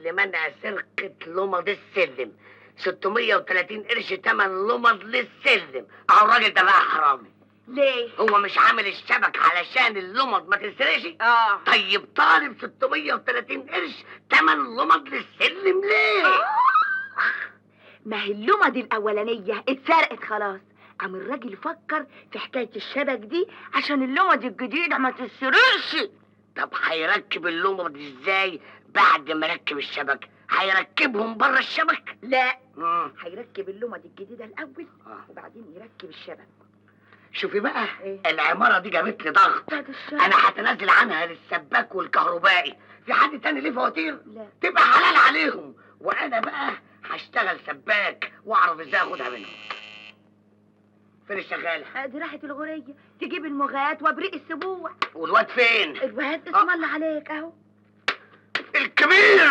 لمنع سرقة لمض السلم. 630 قرش تمن لمض للسلم. اهو الراجل ده بقى حرامي. ليه؟ هو مش عامل الشبك علشان اللمض ما تنسرقش؟ طيب طالب 630 قرش تمن لمض للسلم ليه؟ ما هي اللمض الاولانيه اتسرقت خلاص، قام الراجل فكر في حكايه الشبك دي عشان اللمض الجديده ما تتسرقش. طب هيركب اللمض ازاي بعد ما ركب الشبك؟ هيركبهم بره الشبك؟ لا، هيركب اللمض الجديده الاول وبعدين يركب الشبك. شوفي بقى، إيه؟ العمارة دي جابت لي ضغط. أنا هتنازل عنها للسباك والكهربائي. في حد تاني ليه فواتير؟ لا. تبقى حلال عليهم، وأنا بقى هشتغل سباك وأعرف إزاي آخدها منهم. فين الشغالة؟ دي راحت الغرية تجيب المغات وابريق السبوع. والواد فين؟ الواد اسم الله عليك أهو الكبير.